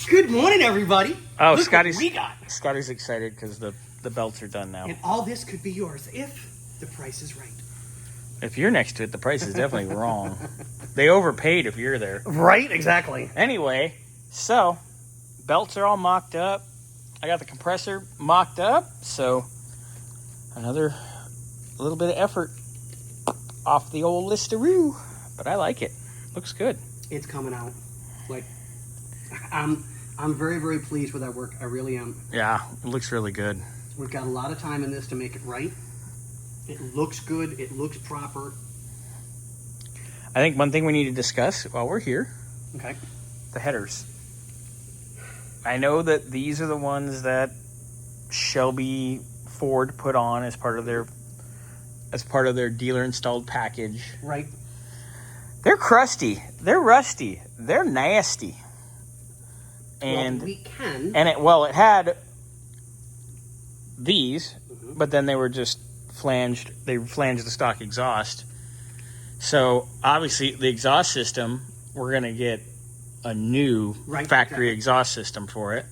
Good morning, everybody. Oh, Look Scotty's what we got. Scotty's excited because the belts are done now. And all this could be yours if the price is right. If you're next to it, the price is definitely wrong. They overpaid if you're there. Right, exactly. Anyway, so belts are all mocked up. I got the compressor mocked up, so another little bit of effort off the old listaroo. But I like it. Looks good. It's coming out. Like, I'm very, very pleased with that work. I really am. Yeah, it looks really good. We've got a lot of time in this to make it right. It looks good. It looks proper. I think one thing we need to discuss while we're here, Okay. the headers. I know that these are the ones that Shelby Ford put on as part of their dealer installed package. Right. They're crusty. They're rusty. They're nasty. And well, we can. And it had these, but then they were just flanged. They flanged the stock exhaust. So obviously the exhaust system, we're gonna get a new factory exhaust system for it.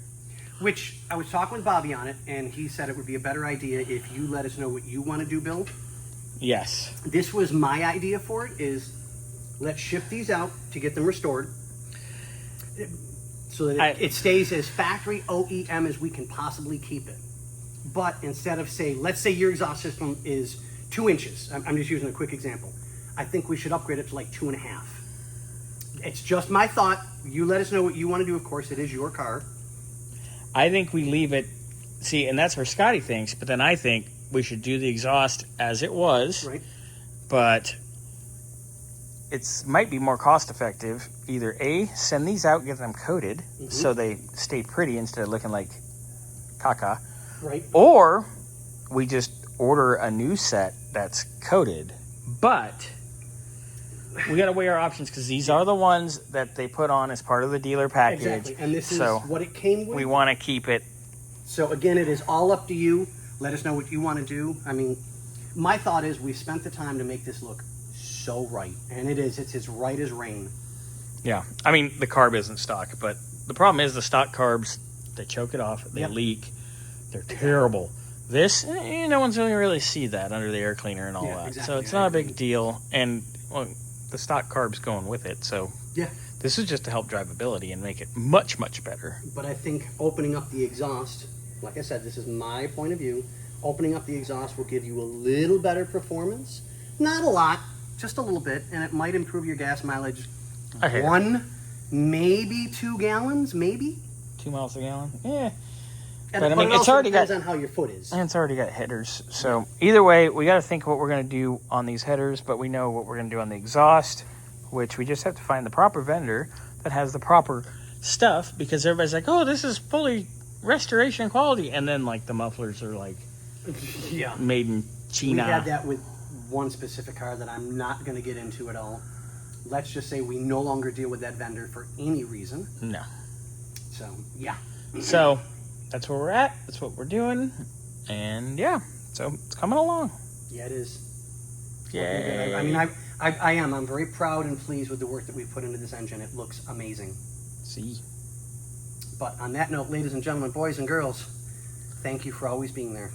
Which I was talking with Bobby on it, and he said it would be a better idea if you let us know what you want to do, Bill. Yes. This was my idea for it, is let's ship these out to get them restored so that it stays as factory OEM as we can possibly keep it. But instead of let's say your exhaust system is 2 inches. I'm just using a quick example. I think we should upgrade it to like 2.5. It's just my thought. You let us know what you want to do. Of course, it is your car. I think we leave it, and that's where Scotty thinks, but then I think we should do the exhaust as it was. Right. But it might be more cost effective. Either A, send these out, get them coated so they stay pretty instead of looking like caca. Right. Or we just order a new set that's coated. But we got to weigh our options because these are the ones that they put on as part of the dealer package. Exactly. And this is what it came with. We want to keep it. So again, it is all up to you. Let us know what you want to do. I mean, my thought is we spent the time to make this look so right. And it is. It's as right as rain. Yeah. I mean, the carb isn't stock, but the problem is the stock carbs, they choke it off. They leak. They're terrible. This, no one's going to really see that under the air cleaner and all that. Exactly. So it's not a big deal. And the stock carb's going with it. So this is just to help drivability and make it much, much better. But I think opening up the exhaust, like I said, this is my point of view. Opening up the exhaust will give you a little better performance. Not a lot, just a little bit. And it might improve your gas mileage. 1, maybe 2 gallons, maybe. 2 miles a gallon? Yeah. But I mean, it's already depends on how your foot is. And it's already got headers. So either way, we got to think what we're going to do on these headers, but we know what we're going to do on the exhaust, which we just have to find the proper vendor that has the proper stuff, because everybody's like, oh, this is fully restoration quality. And then like the mufflers are like made in China. We had that with one specific car that I'm not going to get into at all. Let's just say we no longer deal with that vendor for any reason. No. So, yeah. So that's where we're at. That's what we're doing. And so it's coming along. Yeah, it is. Yay. I mean, I am. I'm very proud and pleased with the work that we've put into this engine. It looks amazing. See. But on that note, ladies and gentlemen, boys and girls, thank you for always being there.